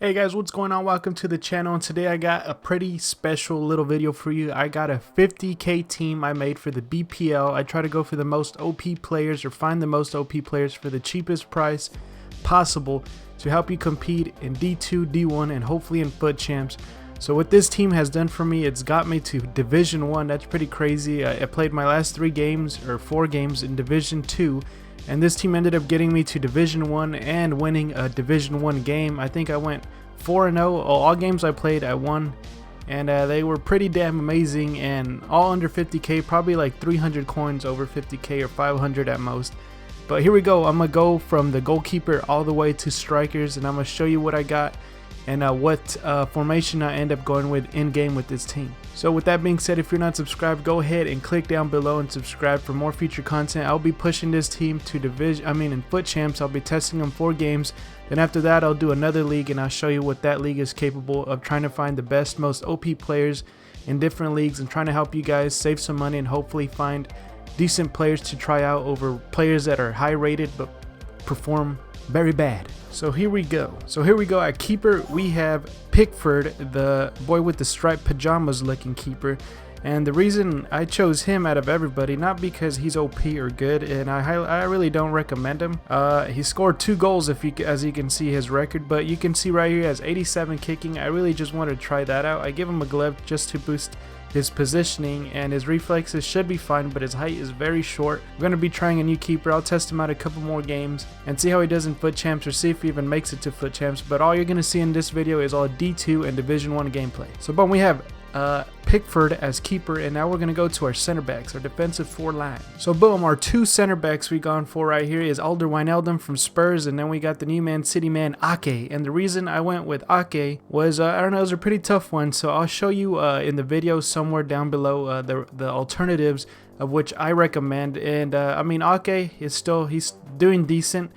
Hey guys, what's going on? Welcome to the channel, and today I got a pretty special little video for you. I got a 50k team I made for the BPL. I try to go for the most OP players or find the most OP players for the cheapest price possible to help you compete in D2, D1, and hopefully in FUT Champs. So what this team has done for me, it's got me to Division 1. That's pretty crazy. I played my last 4 games in Division 2. And this team ended up getting me to Division 1 and winning a Division 1 game. I think I went 4-0. All games I played, I won. And they were pretty damn amazing and all under 50k, probably like 300 coins over 50k or 500 at most. But here we go. I'm going to go from the goalkeeper all the way to strikers, and I'm going to show you what I got and what formation I end up going with in game with this team. So with that being said, if you're not subscribed, go ahead and click down below and subscribe for more future content. I'll be pushing this team to in FUT Champs. I'll be testing them 4 games. Then after that, I'll do another league and I'll show you what that league is capable of, trying to find the best, most OP players in different leagues and trying to help you guys save some money and hopefully find decent players to try out over players that are high rated but perform very bad. So here we go. At keeper we have Pickford, the boy with the striped pajamas looking keeper. And the reason I chose him out of everybody, not because he's OP or good, and I really don't recommend him. He scored 2 goals as you can see his record, but you can see right here he has 87 kicking. I really just wanted to try that out. I give him a glove just to boost his positioning, and his reflexes should be fine, but his height is very short. We're going to be trying a new keeper. I'll test him out a couple more games and see how he does in FUT Champs, or see if he even makes it to FUT Champs. But all you're going to see in this video is all D2 and Division 1 gameplay. So boom, we have Pickford as keeper, and now we're going to go to our center backs, our defensive 4 line. So boom, our 2 center backs we gone for right here is Alderweireld from Spurs, and then we got the new Man City man Ake. And the reason I went with Ake was I don't know, it was a pretty tough one, so I'll show you in the video somewhere down below the alternatives of which I recommend. And I mean, Ake is he's doing decent.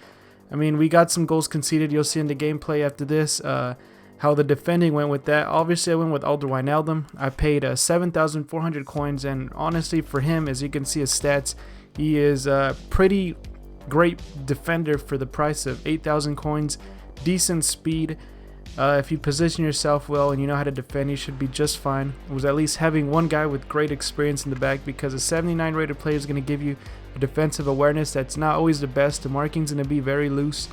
I mean, we got some goals conceded. You'll see in the gameplay after this how the defending went with that. Obviously, I went with Alderweireld. I paid 7,400 coins, and honestly, for him, as you can see his stats, he is a pretty great defender for the price of 8,000 coins. Decent speed. If you position yourself well and you know how to defend, you should be just fine. It was at least having one guy with great experience in the back, because a 79 rated player is going to give you a defensive awareness that's not always the best. The marking's going to be very loose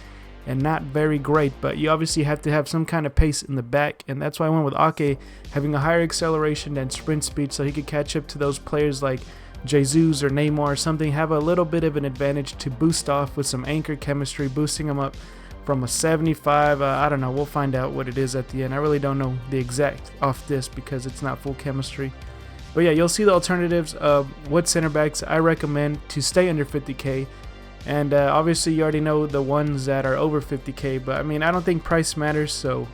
and not very great, but you obviously have to have some kind of pace in the back, and that's why I went with Ake, having a higher acceleration than sprint speed, so he could catch up to those players like Jesus or Neymar or something, have a little bit of an advantage to boost off with some anchor chemistry, boosting him up from a 75. I don't know, we'll find out what it is at the end. I really don't know the exact off this because it's not full chemistry. But yeah, you'll see the alternatives of what center backs I recommend to stay under 50k. And obviously you already know the ones that are over 50k, but I mean, I don't think price matters, so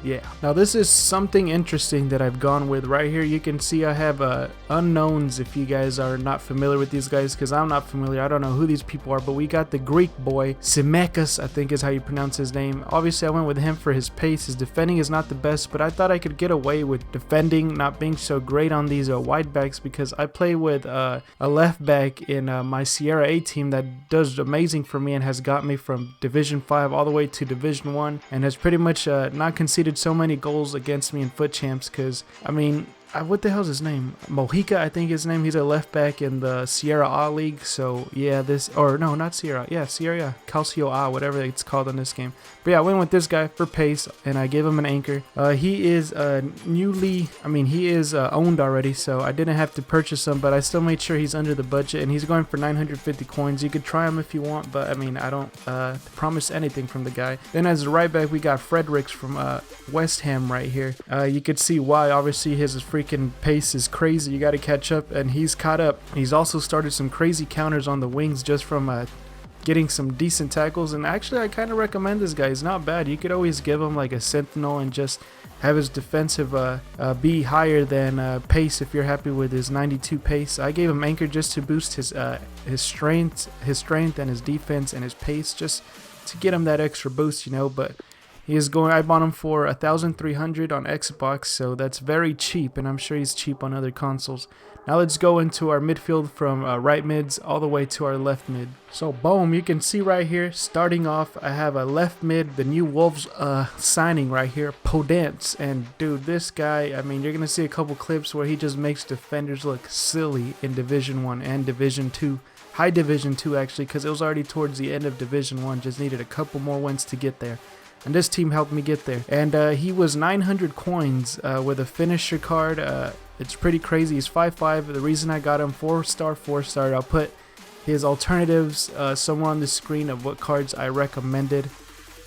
yeah. Now this is something interesting that I've gone with right here. You can see I have unknowns if you guys are not familiar with these guys, because I'm not familiar. I don't know who these people are, but we got the Greek boy, Simekas, I think is how you pronounce his name. Obviously I went with him for his pace. His defending is not the best, but I thought I could get away with defending not being so great on these wide backs, because I play with a left back in my Sierra A team that does amazing for me and has got me from Division 5 all the way to Division 1 and has pretty much not conceded so many goals against me in FUT Champs. Because I mean, what the hell's his name? Mojica, I think his name. He's a left back in the Sierra A league. So yeah, no, not Sierra. Yeah, Sierra Calcio A, whatever it's called in this game. But yeah, I went with this guy for pace, and I gave him an anchor. He is he is owned already, so I didn't have to purchase him, but I still made sure he's under the budget, and he's going for 950 coins. You could try him if you want, but I mean, I don't promise anything from the guy. Then as a right back, we got Fredericks from West Ham right here. You could see why. Obviously, his freaking pace is crazy. You got to catch up, and he's caught up. He's also started some crazy counters on the wings just from getting some decent tackles. And actually, I kind of recommend this guy. He's not bad. You could always give him like a sentinel and just have his defensive be higher than pace if you're happy with his 92 pace. I gave him anchor just to boost his strength and his defense and his pace, just to get him that extra boost, you know. But He is going. I bought him for 1,300 on Xbox, so that's very cheap, and I'm sure he's cheap on other consoles. Now let's go into our midfield from right mids all the way to our left mid. So boom, you can see right here, starting off, I have a left mid, the new Wolves signing right here, Podence. And dude, this guy, I mean, you're going to see a couple clips where he just makes defenders look silly in Division 1 and Division 2. High Division 2 actually, because it was already towards the end of Division 1, just needed a couple more wins to get there. And this team helped me get there. And he was 900 coins with a finisher card. It's pretty crazy. He's 5'5". The reason I got him 4-star, 4-star. I'll put his alternatives somewhere on the screen of what cards I recommended.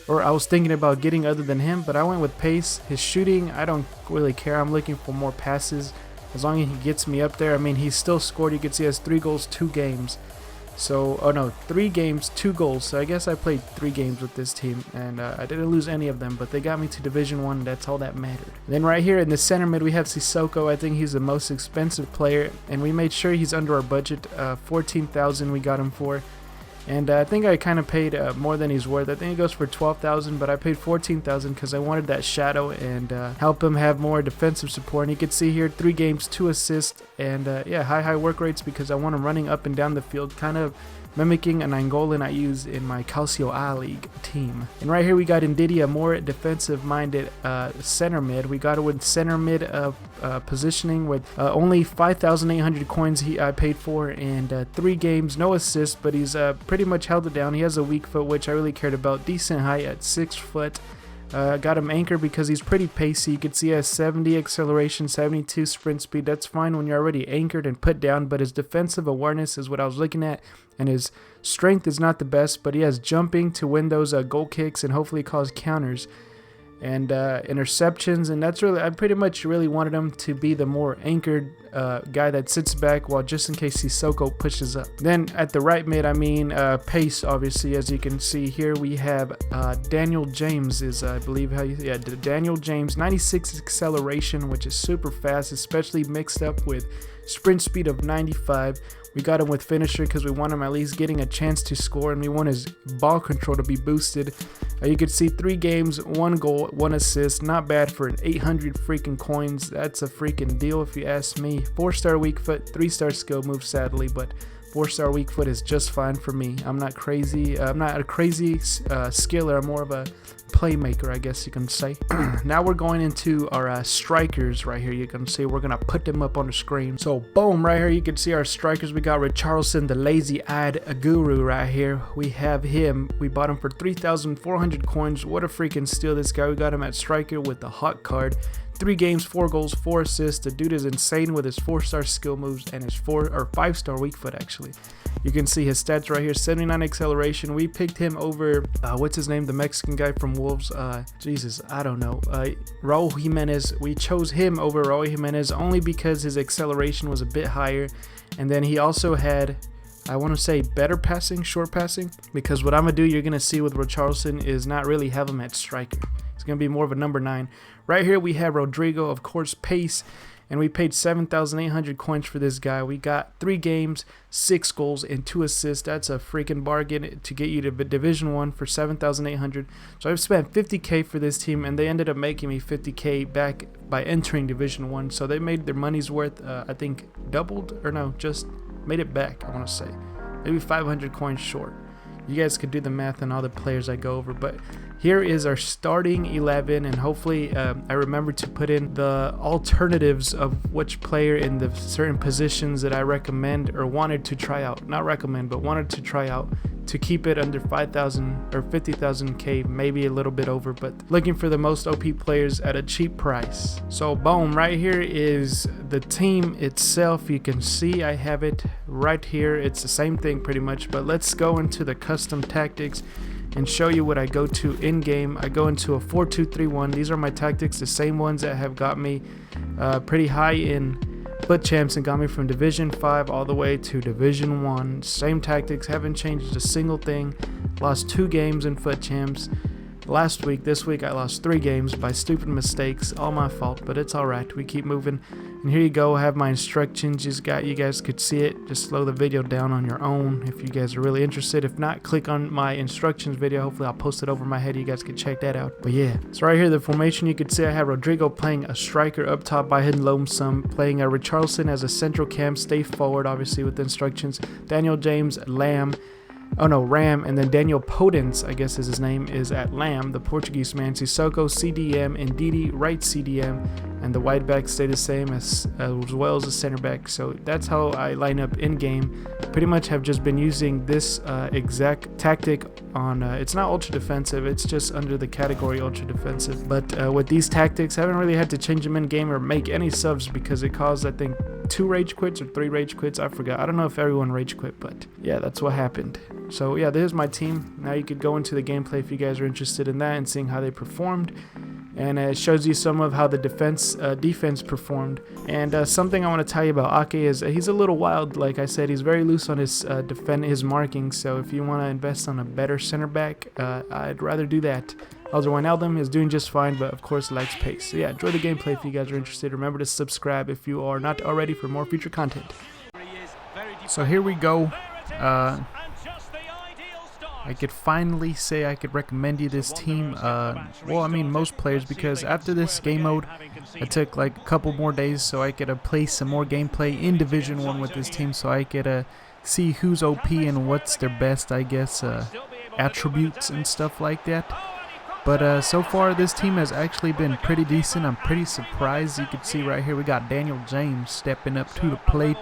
Or I was thinking about getting other than him, but I went with pace. His shooting, I don't really care. I'm looking for more passes. As long as he gets me up there. I mean, he's still scored. You can see he has 3 goals, 2 games. So, oh no, 3 games, 2 goals. So I guess I played 3 games with this team, and I didn't lose any of them, but they got me to Division 1. That's all that mattered. Then right here in the center mid, we have Sissoko. I think he's the most expensive player, and we made sure he's under our budget. 14,000 we got him for. And I think I kind of paid more than he's worth. I think it goes for 12,000, but I paid 14,000 because I wanted that shadow and help him have more defensive support. And you can see here 3 games, 2 assists, and yeah, high work rates because I want him running up and down the field, kind of mimicking an Angolan I use in my Calcio A League team. And right here we got Ndidia, more defensive-minded center mid. We got it with center mid positioning with only 5,800 coins I paid for, and 3 games, no assists, but he's pretty much held it down. He has a weak foot, which I really cared about. Decent height at 6 foot. Got him anchored because he's pretty pacey. You can see he has 70 acceleration, 72 sprint speed. That's fine when you're already anchored and put down, but his defensive awareness is what I was looking at, and his strength is not the best, but he has jumping to win those goal kicks and hopefully cause counters and interceptions, and that's really, I pretty much really wanted him to be the more anchored guy that sits back while just in case Sissoko pushes up. Then at the right mid, I mean pace, obviously, as you can see here, we have Daniel James is I believe how you, yeah, Daniel James, 96 acceleration, which is super fast, especially mixed up with sprint speed of 95. We got him with finisher because we want him at least getting a chance to score, and we want his ball control to be boosted. You can see 3 games, 1 goal, 1 assist. Not bad for an 800 freaking coins. That's a freaking deal if you ask me. 4-star weak foot, 3-star skill move, sadly, but 4-star weak foot is just fine for me. I'm not crazy. I'm not a crazy skiller. I'm more of a playmaker, I guess you can say. Now we're going into our strikers right here. You can see we're gonna put them up on the screen. So boom, right here you can see our strikers. We got Richarlison, the lazy-eyed guru right here. We have him. We bought him for 3,400 coins. What a freaking steal, this guy. We got him at striker with the hot card. 3 games, 4 goals, 4 assists. The dude is insane with his 4-star skill moves and his 5-star weak foot actually. You can see his stats right here, 79 acceleration. We picked him over, what's his name, the Mexican guy from Wolves, Jesus, I don't know, Raul Jimenez. We chose him over Raul Jimenez only because his acceleration was a bit higher, and then he also had, I want to say, better passing, short passing, because what I'm going to do, you're going to see with Richarlison, is not really have him at striker. It's going to be more of a number 9. Right here we have Rodrigo, of course, pace, and we paid 7,800 coins for this guy. We got 3 games, 6 goals, and 2 assists. That's a freaking bargain to get you to Division 1 for 7,800. So I've spent 50k for this team, and they ended up making me 50k back by entering Division 1. So they made their money's worth, I think, doubled, or no, just made it back, I want to say. Maybe 500 coins short. You guys could do the math on all the players I go over, but here is our starting 11, and hopefully I remember to put in the alternatives of which player in the certain positions that I recommend or wanted to try out. Not recommend, but wanted to try out to keep it under 5,000 or 50,000k, maybe a little bit over, but looking for the most OP players at a cheap price. So boom, right here is the team itself. You can see I have it right here. It's the same thing pretty much, but let's go into the custom tactics and show you what I go to in game. I go into a 4-2-3-1. These are my tactics, the same ones that have got me pretty high in FUT Champs and got me from Division 5 all the way to Division 1. Same tactics, haven't changed a single thing. Lost 2 games in FUT Champs last week. This week I lost 3 games by stupid mistakes. All my fault, but it's alright. We keep moving. And here you go, I have my instructions. You guys could see it. Just slow the video down on your own if you guys are really interested. If not, click on my instructions video. Hopefully I'll post it over my head. You guys can check that out. But yeah, so right here, the formation, you could see I have Rodrigo playing a striker up top by hidden lonesome, playing a Richarlison as a central cam, stay forward, obviously with the instructions. Daniel James, Ram, and then Daniel Podence, I guess is his name, is at Lamb, the Portuguese man. Sissoko, CDM, and Ndidi, right CDM, and the wide back stay the same as well as the center back. So that's how I line up in game. Pretty much have just been using this exact tactic on, it's not ultra defensive, it's just under the category ultra defensive. But with these tactics, I haven't really had to change them in game or make any subs because it caused, I think, 2 rage quits or 3 rage quits. I forgot. I don't know if everyone rage quit, but yeah, that's what happened. So yeah, there's my team. Now you could go into the gameplay if you guys are interested in that and seeing how they performed. And it shows you some of how the defense performed. And something I want to tell you about Ake is he's a little wild. Like I said, he's very loose on his marking. So if you want to invest on a better center back, I'd rather do that. Elder Wijnaldum is doing just fine, but of course lacks pace. So yeah, enjoy the gameplay if you guys are interested. Remember to subscribe if you are not already for more future content. So here we go. I could finally say I could recommend you this team. Well, I mean most players, because after this game mode, I took like a couple more days so I could play some more gameplay in Division 1 with this team, so I could see who's OP and what's their best, I guess, attributes and stuff like that. But so far this team has actually been pretty decent. I'm pretty surprised. You can see right here we got Daniel James stepping up to the plate.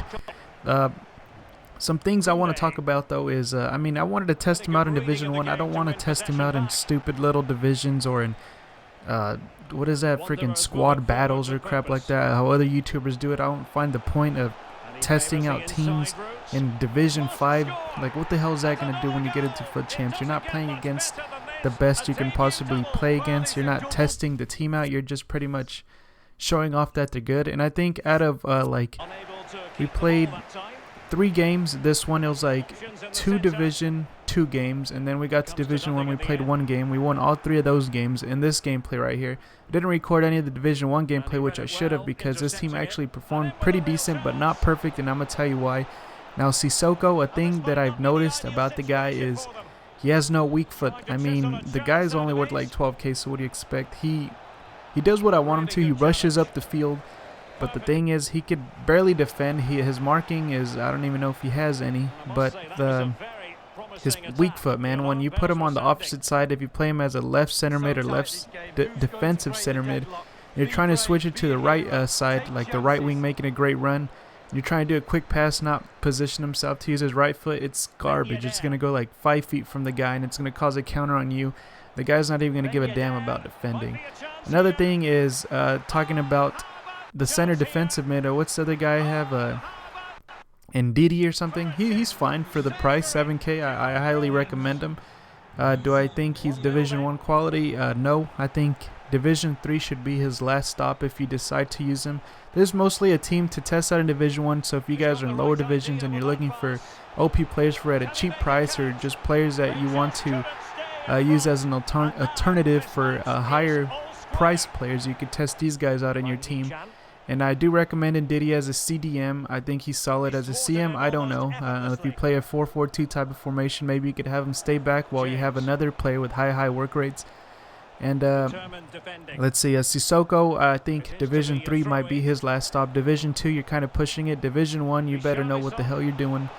Some things I want to talk about though is, I mean, I wanted to test him out in Division 1. I don't want to test him out in stupid little divisions or in, what is that, freaking squad battles or crap like that, how other YouTubers do it. I don't find the point of testing out teams in Division 5. Like, what the hell is that going to do when you get into Foot Champs? You're not playing against the best you can possibly play against. You're not testing the team out. You're just pretty much showing off that they're good. And I think out of, like, we played 3 games. This one, it was like 2 Division 2 games, and then we got to Division 1. We played 1 game. We won all 3 of those games in this gameplay right here. I didn't record any of the Division 1 gameplay, which I should have, because this team actually performed pretty decent, but not perfect, and I'm going to tell you why. Now, Sissoko, a thing that I've noticed about the guy is he has no weak foot. I mean, the guy's only worth like 12k, so what do you expect? He does what I want him to. He rushes up the field. But the thing is, he could barely defend. His marking is, I don't even know if he has any. But his weak foot, man, when you put him on the opposite side, if you play him as a left center mid or left defensive center mid, you're trying to switch it to the right side, like the right wing making a great run. You're trying to do a quick pass, not position himself to use his right foot. It's garbage. It's going to go like 5 feet from the guy, and it's going to cause a counter on you. The guy's not even going to give a damn about defending. Another thing is talking about the center defensive mid. What's the other guy I have? Ndidi or something. He's fine for the price, 7k. I highly recommend him. Do I think he's Division 1 quality? No. I think Division 3 should be his last stop if you decide to use him. There's mostly a team to test out in Division 1, so if you guys are in lower divisions and you're looking for OP players for at a cheap price, or just players that you want to use as an alternative for higher price players, you could test these guys out in your team. And I do recommend Ndidi as a CDM. I think he's solid as a CM. I don't know. If you play a 4-4-2 type of formation, maybe you could have him stay back while you have another player with high work rates. And let's see, Sissoko, I think Division 3 might be his last stop. Division 2, you're kind of pushing it. Division 1, you better know what the hell you're doing.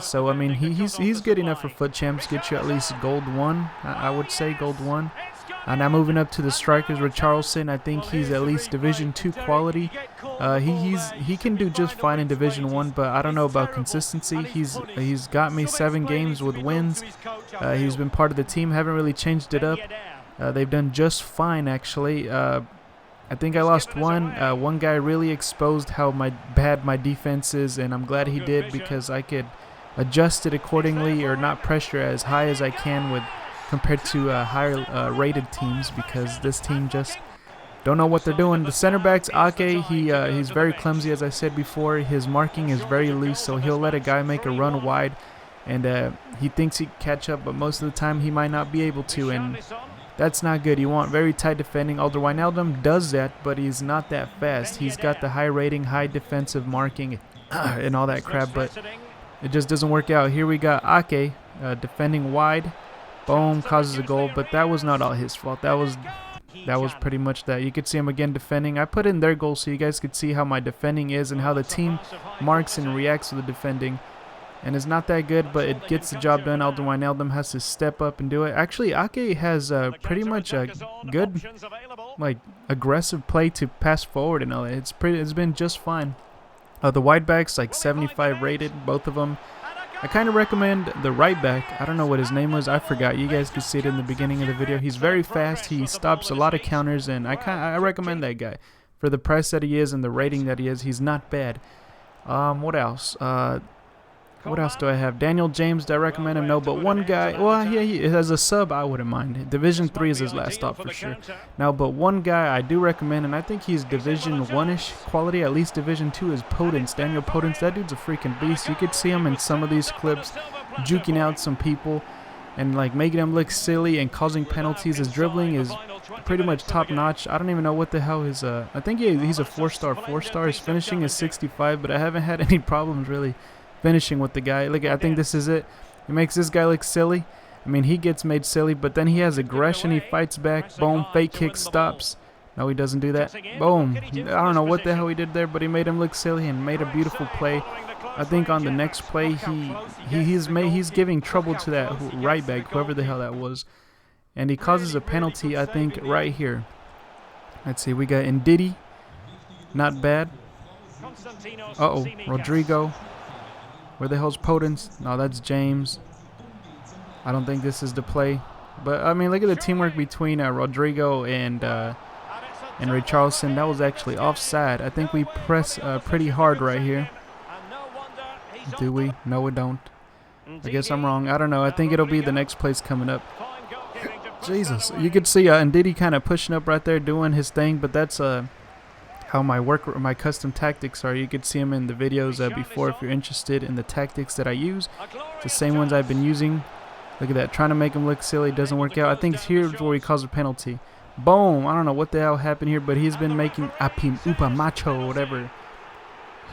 So, I mean, he's good enough for Foot Champs. Get you at least Gold 1, I would say, Gold 1. Now moving up to the strikers, Richarlison, I think he's at least Division 2 quality. He can do just fine in Division 1, but I don't know about consistency. He's got me 7 games with wins. He's been part of the team, haven't really changed it up. They've done just fine, actually. I think I lost one. One guy really exposed how bad my defense is, and I'm glad he did, because I could adjust it accordingly or not pressure as high as I can with compared to higher rated teams, because this team just don't know what they're doing. The center backs, Ake, he's very clumsy, as I said before. His marking is very loose, so he'll let a guy make a run wide, and he thinks he can catch up, but most of the time he might not be able to. And That's not good. You want very tight defending. Alderweireld does that, but he's not that fast. He's got the high rating, high defensive marking, and all that crap, but it just doesn't work out. Here we got Ake defending wide. Boom, causes a goal, but that was not all his fault. That was pretty much that. You could see him again defending. I put in their goal so you guys could see how my defending is and how the team marks and reacts to the defending. And it's not that good, but it gets the job done. Alderweireld has to step up and do it. Actually, Ake has pretty much a good, like, aggressive play to pass forward and all that. It's been just fine. The wide backs, like 75 rated, both of them. I kind of recommend the right back. I don't know what his name was. I forgot. You guys could see it in the beginning of the video. He's very fast. He stops a lot of counters, and I recommend that guy for the price that he is and the rating that he is. He's not bad. What else? What else do I have? Daniel James, do I recommend him? No, but one guy, well, yeah, he as a sub, I wouldn't mind. Division 3 is his last stop for sure. Now, but one guy I do recommend, and I think he's Division 1-ish quality, at least Division 2, is Podence. Daniel Podence, that dude's a freaking beast. You could see him in some of these clips, juking out some people and like making them look silly and causing penalties. His dribbling is pretty much top notch. I don't even know what the hell his, I think he's a 4-star. His finishing is 65, but I haven't had any problems really finishing with the guy. Look, I think this is it. He makes this guy look silly. I mean, he gets made silly, but then he has aggression. He fights back. Boom, fake kick, stops. No, he doesn't do that. Boom. I don't know what the hell he did there, but he made him look silly and made a beautiful play. I think on the next play, he's giving trouble to that right back, whoever the hell that was, and he causes a penalty. I think right here. Let's see. We got Ndidi. Not bad. Rodrigo. Where the hell's Podence? No, that's James. I don't think this is the play. But, I mean, look at the teamwork between Rodrigo and Richarlison. That was actually offside. I think we press pretty hard right here. Do we? No, we don't. I guess I'm wrong. I don't know. I think it'll be the next place coming up. Jesus. You could see Ndidi kind of pushing up right there, doing his thing. But that's how my custom tactics are. You could see them in the videos before if you're interested in the tactics that I use. It's the same ones I've been using. Look at that, trying to make him look silly, doesn't work out. I think here's where he calls a penalty. Boom, I don't know what the hell happened here, but he's been making apim upa macho, whatever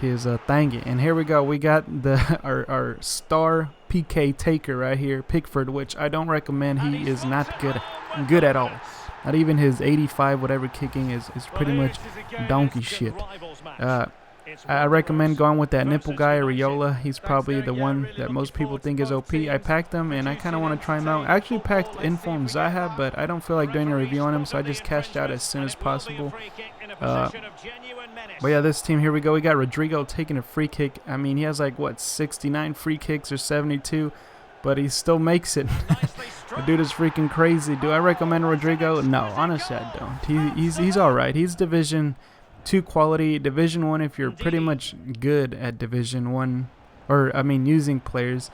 his thingy. And here we go, we got our star PK taker right here, Pickford, which I don't recommend. He is not good at all. Not even his 85 whatever kicking is pretty much donkey shit. I recommend going with that nipple guy, Areola. He's probably the one that most people think is OP. I packed him, and I kind of want to try him out. I actually packed Informed Zaha, but I don't feel like doing a review on him, so I just cashed out as soon as possible. But yeah, this team, here we go. We got Rodrigo taking a free kick. I mean, he has like, what, 69 free kicks or 72? But he still makes it. The dude is freaking crazy. Do I recommend Rodrigo? No, honestly I don't. He's alright. He's Division 2 quality. Division 1 if you're pretty much good at Division 1. Or, I mean, using players.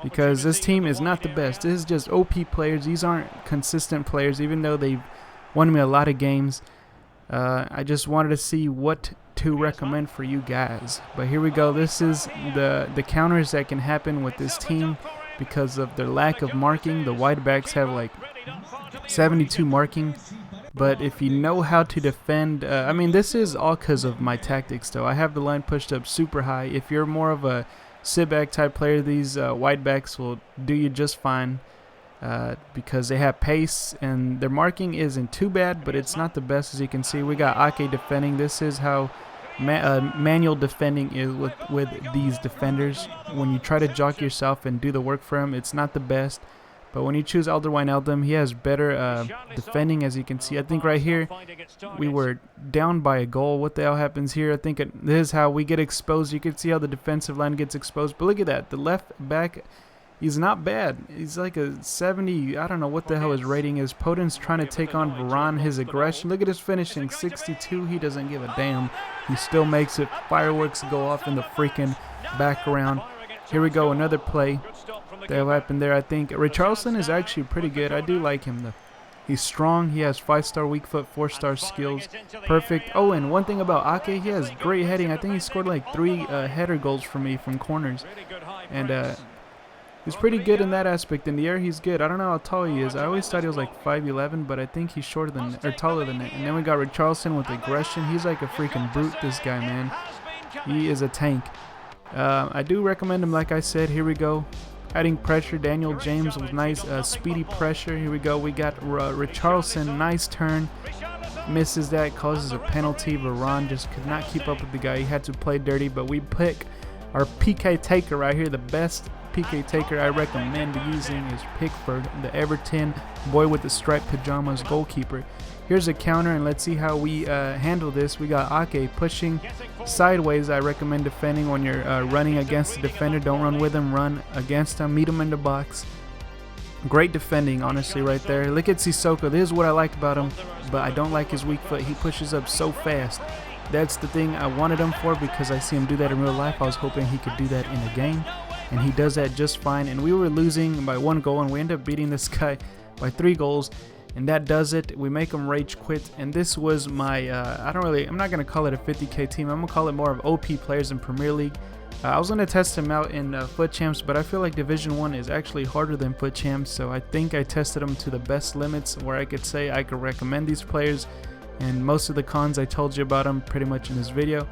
Because this team is not the best. This is just OP players. These aren't consistent players, even though they've won me a lot of games. I just wanted to see what to recommend for you guys. But here we go. This is the counters that can happen with this team. Because of their lack of marking, the wide backs have like 72 marking. But if you know how to defend, I mean, this is all because of my tactics, though. I have the line pushed up super high. If you're more of a sit-back type player, these wide backs will do you just fine because they have pace and their marking isn't too bad, but it's not the best. As you can see, we got Ake defending. This is how manual defending is with these defenders. When you try to jock yourself and do the work for him, it's not the best. But when you choose Alderweireld, he has better defending. As you can see, I think right here we were down by a goal. What the hell happens here? I think this is how we get exposed. You can see how the defensive line gets exposed. But look at that, the left back, he's not bad. He's like a 70. I don't know what the hell his rating is. Podence trying to take on Varane. His aggression. Look at his finishing. 62. He doesn't give a damn. He still makes it. Fireworks go off in the freaking background. Here we go. Another play. That happened there. I think Richarlison is actually pretty good. I do like him though. He's strong. He has 5-star weak foot, 4-star skills. Perfect. Oh, and one thing about Ake, he has great heading. I think he scored like 3 header goals for me from corners. And He's pretty good in that aspect. In the air, he's good. I don't know how tall he is. I always thought he was like 5'11", but I think he's shorter than, or taller than that. And then we got Richarlison with aggression. He's like a freaking brute, this guy, man. He is a tank. I do recommend him, like I said. Here we go. Adding pressure. Daniel James with nice speedy pressure. Here we go. We got Richarlison. Nice turn. Misses that. Causes a penalty. Varane just could not keep up with the guy. He had to play dirty, but we pick our PK taker right here. The best PK taker I recommend using is Pickford, the Everton boy with the striped pajamas goalkeeper. Here's a counter, and let's see how we handle this. We got Ake pushing sideways. I recommend defending when you're running against the defender. Don't run with him, run against him, meet him in the box. Great defending, honestly, right there. Look at Sissoko. This is what I like about him, but I don't like his weak foot. He pushes up so fast. That's the thing I wanted him for, because I see him do that in real life. I was hoping he could do that in the game, and he does that just fine. And we were losing by 1 goal, and we end up beating this guy by 3 goals. And that does it. We make him rage quit. And this was my, I'm not going to call it a 50k team. I'm going to call it more of OP players in Premier League. I was going to test him out in Foot Champs, but I feel like Division 1 is actually harder than Foot Champs. So I think I tested them to the best limits where I could say I could recommend these players. And most of the cons I told you about them pretty much in this video.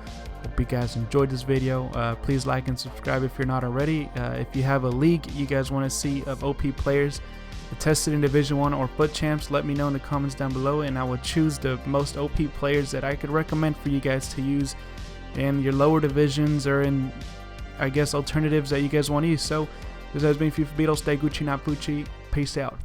Hope you guys enjoyed this video. Please like and subscribe if you're not already. If you have a league you guys want to see of OP players tested in Division 1 or Foot Champs, let me know in the comments down below, and I will choose the most OP players that I could recommend for you guys to use in your lower divisions, or in, I guess, alternatives that you guys want to use. So this has been FIFA Beetle. Stay Gucci, not Pucci. Peace out.